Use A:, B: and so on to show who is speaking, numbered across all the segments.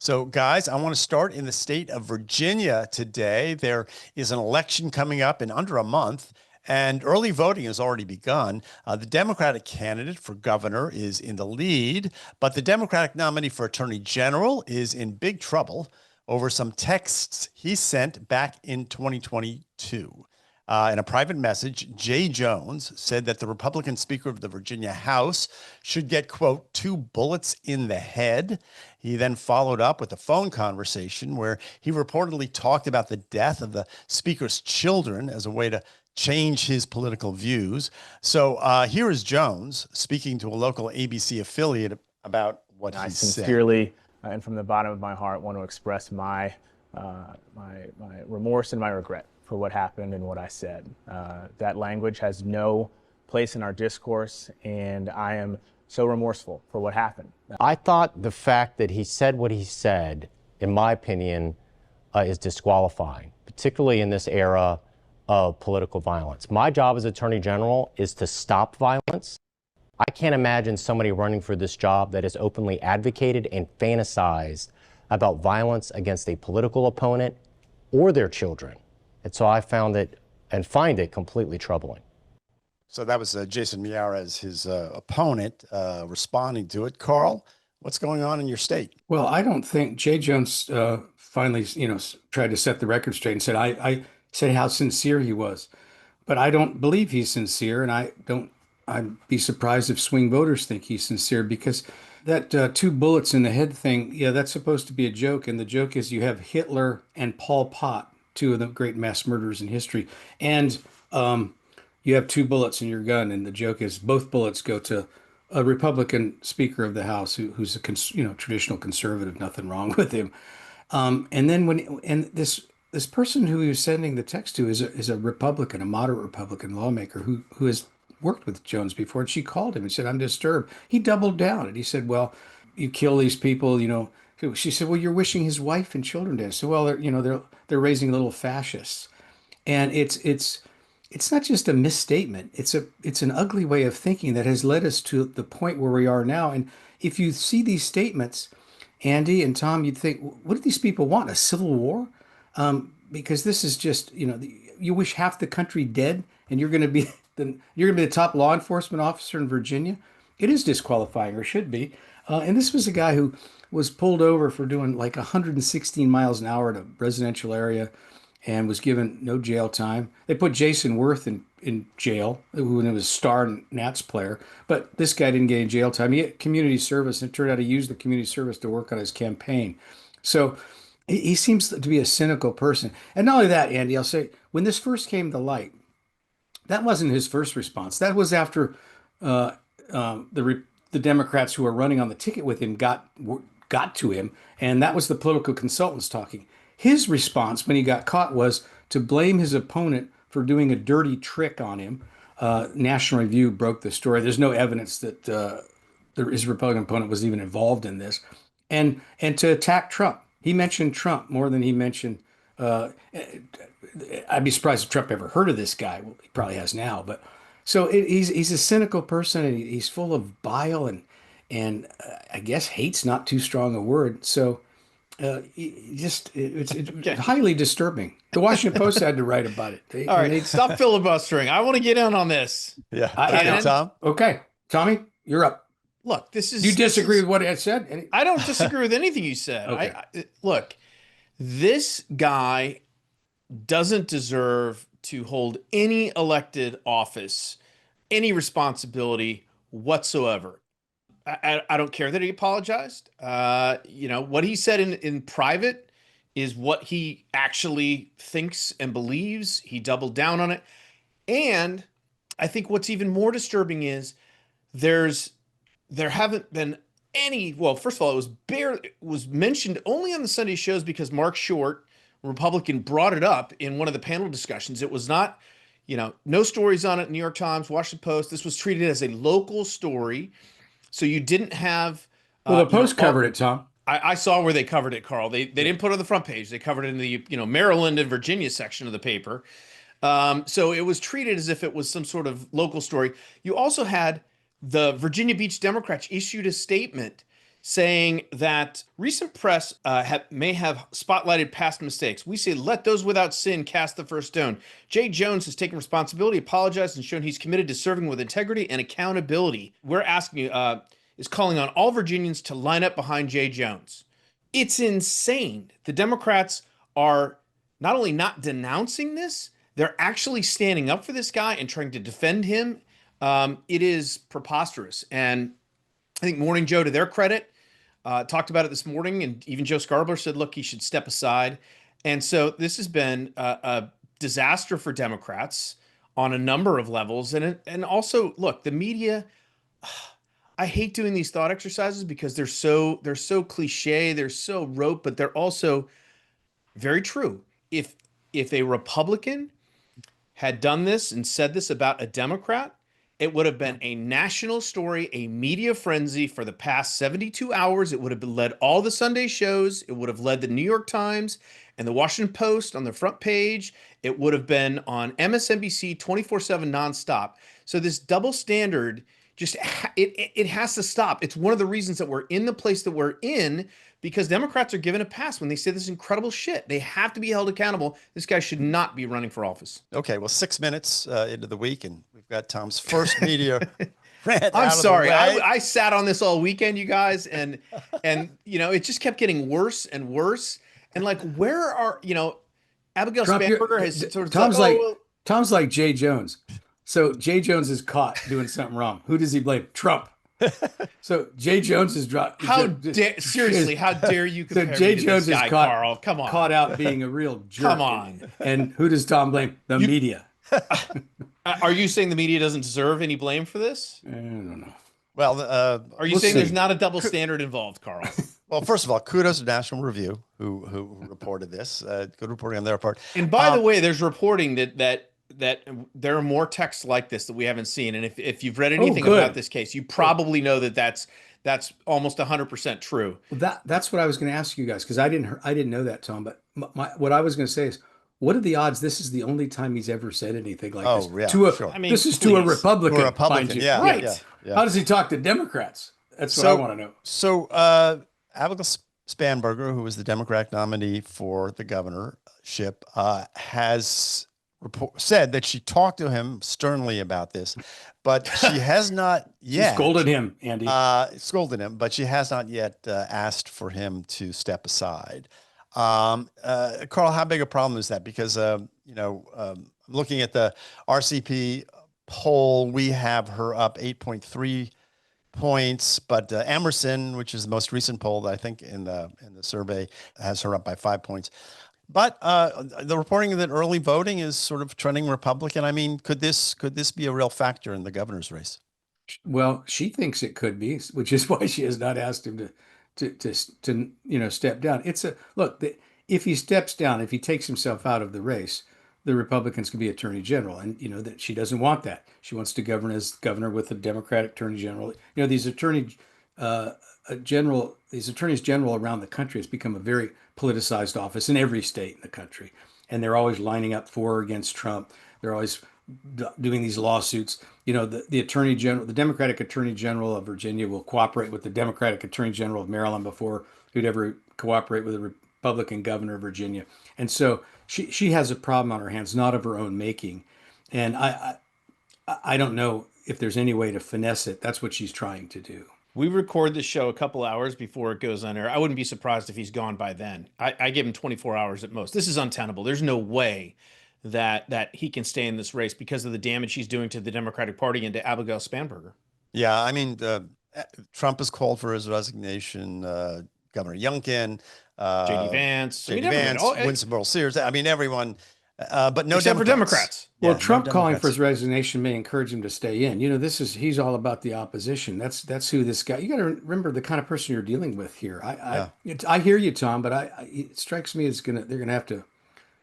A: So, guys, I want to start in the state of Virginia today. There is an election coming up in under a month, and early voting has already begun. The Democratic candidate for governor is in the lead, but the Democratic nominee for attorney general is in big trouble over some texts he sent back in 2022. In a private message, Jay Jones said that the Republican Speaker of the Virginia House should get, quote, 2 bullets in the head. He then followed up with a phone conversation where he reportedly talked about the death of the Speaker's children as a way to change his political views. So here is Jones speaking to a local ABC affiliate about what he said.
B: I sincerely, and from the bottom of my heart, want to express my remorse and my regret for what happened and what I said. That language has no place in our discourse, and I am so remorseful for what happened.
C: I thought the fact that he said what he said, in my opinion, is disqualifying, particularly in this era of political violence. My job as Attorney General is to stop violence. I can't imagine somebody running for this job that has openly advocated and fantasized about violence against a political opponent or their children. And so I found it and find it completely troubling.
A: So that was Jason Miyares, his opponent, responding to it. Carl, what's going on in your state?
D: Well, I don't think Jay Jones finally, tried to set the record straight and said, I said how sincere he was. But I don't believe he's sincere, and I'd be surprised if swing voters think he's sincere, because that 2 bullets in the head thing, yeah, that's supposed to be a joke. And the joke is you have Hitler and Pol Pot, 2 of the great mass murderers in history. And you have 2 bullets in your gun. And the joke is both bullets go to a Republican Speaker of the House who's a traditional conservative, nothing wrong with him. And then this person who he was sending the text to is a Republican, a moderate Republican lawmaker who has worked with Jones before. And she called him and said, "I'm disturbed." He doubled down and he said, "Well, you kill these people, She said, "Well, you're wishing his wife and children dead." So, well, they're raising little fascists, and it's not just a misstatement. It's an ugly way of thinking that has led us to the point where we are now. And if you see these statements, Andy and Tom, you'd think, what do these people want? A civil war? Because this is just, you wish half the country dead, and you're going to be the top law enforcement officer in Virginia. It is disqualifying, or should be. And this was a guy who was pulled over for doing like 116 miles an hour at a residential area and was given no jail time. They put Jason Worth in jail, who was a star Nats player, but this guy didn't get any jail time. He had community service, and it turned out he used the community service to work on his campaign. So he seems to be a cynical person. And not only that, Andy, I'll say, when this first came to light, that wasn't his first response. That was after the Democrats who were running on the ticket with him got to him, and that was the political consultants talking. His response when he got caught was to blame his opponent for doing a dirty trick on him. National Review broke the story. There's no evidence that his Republican opponent was even involved in this, and to attack Trump. He mentioned Trump more than he mentioned. I'd be surprised if Trump ever heard of this guy. Well, he probably has now, but so he's a cynical person, and he's full of bile and I guess hate's not too strong a word. So it's highly disturbing. The Washington Post had to write about it.
E: All right, stop filibustering. I want to get in on this.
A: Yeah. Tom?
D: Okay. Tommy, you're up.
E: Look,
D: Do you disagree with what I said?
E: I don't disagree with anything you said.
D: Okay.
E: Look, this guy doesn't deserve to hold any elected office, any responsibility whatsoever. I don't care that he apologized. What he said in private is what he actually thinks and believes. He doubled down on it. And I think what's even more disturbing is there haven't been any, well, first of all, it was mentioned only on the Sunday shows because Mark Short, Republican, brought it up in one of the panel discussions. It was not, no stories on it, New York Times, Washington Post. This was treated as a local story. So you didn't have...
D: Well, the Post covered it, Tom.
E: I saw where they covered it, Carl. They didn't put it on the front page. They covered it in the Maryland and Virginia section of the paper. So it was treated as if it was some sort of local story. You also had the Virginia Beach Democrats issued a statement saying that recent press may have spotlighted past mistakes. We say, let those without sin cast the first stone. Jay Jones has taken responsibility, apologized, and shown he's committed to serving with integrity and accountability. We're asking you, is calling on all Virginians to line up behind Jay Jones. It's insane. The Democrats are not only not denouncing this, they're actually standing up for this guy and trying to defend him. It is preposterous. And I think Morning Joe, to their credit, talked about it this morning, and even Joe Scarborough said, look, he should step aside. And so this has been a disaster for Democrats on a number of levels. And also, look, the media, I hate doing these thought exercises because they're so cliche, they're so rote, but they're also very true. If a Republican had done this and said this about a Democrat, it would have been a national story, a media frenzy for the past 72 hours. It would have led all the Sunday shows. It would have led the New York Times and the Washington Post on the front page. It would have been on MSNBC 24/7 nonstop. So this double standard, it has to stop. It's one of the reasons that we're in the place that we're in, because Democrats are given a pass when they say this incredible shit. They have to be held accountable. This guy should not be running for office.
A: Okay, well, 6 minutes into the week, and we've got Tom's first media rant.
E: I'm
A: out
E: sorry.
A: Of the way.
E: I sat on this all weekend, you guys, and it just kept getting worse and worse. And like, where are Abigail
D: Trump,
E: Spanberger has sort of
D: Tom's like Jay Jones. So Jay Jones is caught doing something wrong. Who does he blame? Trump. So Jay Jones is dropped.
E: Seriously, how dare you compare
D: Jay
E: me to
D: Jones
E: this guy,
D: is caught,
E: Carl? Come on.
D: Caught out being a real jerk.
E: Come on.
D: And who does Tom blame? The media.
E: Are you saying the media doesn't deserve any blame for this?
D: I don't know.
A: Well,
E: are you saying there's not a double standard involved, Carl?
A: Well, first of all, kudos to National Review who reported this. Good reporting on their part.
E: And by the way, there's reporting that there are more texts like this that we haven't seen. And if you've read anything about this case, you probably know that that's almost 100% true.
D: Well, that's what I was going to ask you guys, because I didn't know that, Tom. But what I was going to say is, what are the odds this is the only time he's ever said anything like this?
A: Yeah, sure.
E: I mean,
D: this is to a Republican.
A: To a Republican, yeah,
E: right.
A: Yeah.
D: How does he talk to Democrats? That's what I want to know.
A: So Abigail Spanberger, who was the Democratic nominee for the governorship, has said that she talked to him sternly about this, but she has not yet.
D: She scolded him, Andy.
A: Scolded him, but she has not yet asked for him to step aside. Carl, how big a problem is that? Because looking at the RCP poll, we have her up 8.3 points, but Emerson, which is the most recent poll, I think in the survey, has her up by 5 points. But the reporting that early voting is sort of trending Republican. I mean, could this be a real factor in the governor's race?
D: Well, she thinks it could be, which is why she has not asked him to step down. If he steps down, if he takes himself out of the race, the Republicans could be attorney general, and that she doesn't want that. She wants to govern as governor with a Democratic attorney general. These attorneys general around the country has become a very politicized office in every state in the country, and they're always lining up for or against Trump. They're always doing these lawsuits. The attorney general, the Democratic attorney general of Virginia, will cooperate with the Democratic attorney general of Maryland before he'd ever cooperate with a Republican governor of Virginia. And so she has a problem on her hands, not of her own making. And I don't know if there's any way to finesse it. That's what she's trying to do.
E: We record this show a couple hours before it goes on air. I wouldn't be surprised if he's gone by then. I give him 24 hours at most. This is untenable. There's no way that he can stay in this race because of the damage he's doing to the Democratic Party and to Abigail Spanberger.
A: Yeah, I mean, Trump has called for his resignation. Governor Youngkin,
E: J.D. Vance,
A: Winston Burrell Sears. I mean, everyone, but no
E: except for Democrats.
D: Well, Trump calling for his resignation may encourage him to stay in. He's all about the opposition. That's who this guy. You got to remember the kind of person you're dealing with here. I hear you, Tom, but it strikes me they're gonna have to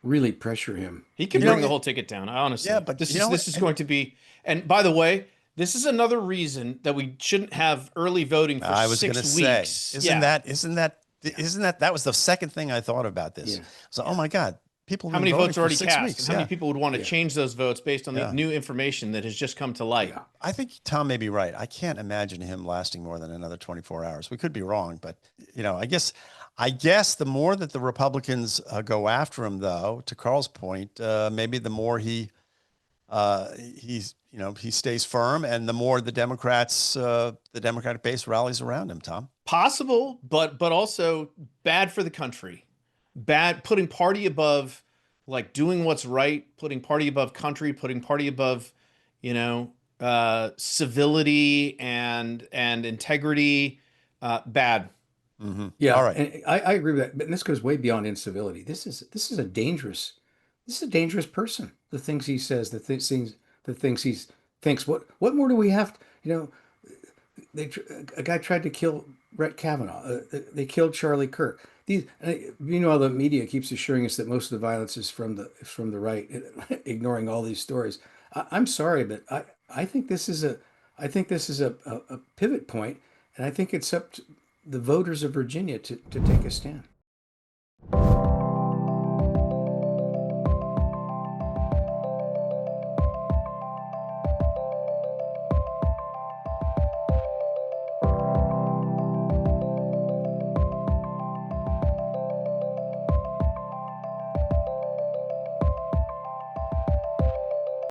D: really pressure him.
E: He can bring the whole ticket down. Honestly,
A: yeah, but
E: this is going to be. And by the way, this is another reason that we shouldn't have early voting for 6 weeks.
A: I was going to say, isn't that that was the second thing I thought about this.
D: Yeah.
A: So, oh my God, people.
E: How
A: have
E: many
A: been voting
E: votes
A: for
E: already
A: 6
E: cast?
A: weeks.
E: And how many people would want to change those votes based on the
A: Yeah.
E: new information that has just come to light?
D: Yeah.
A: I think Tom may be right. I can't imagine him lasting more than another 24 hours. We could be wrong, but I guess the more that the Republicans go after him, though, to Carl's point, maybe the more he stays firm, and the more the Democratic base rallies around him. Tom,
E: Possible, but also bad for the country. Bad, putting party above, like doing what's right, putting party above country, putting party above, civility and integrity. Bad.
A: mm-hmm.
D: Yeah,
A: All right.
D: and I agree with that. But this goes way beyond incivility. This is a dangerous person. The things he says, the things he thinks. What more do we have? A guy tried to kill Brett Kavanaugh. They killed Charlie Kirk. The media keeps assuring us that most of the violence is from the right, ignoring all these stories. I'm sorry, but I think this is a pivot point, and I think it's up to the voters of Virginia to take a stand.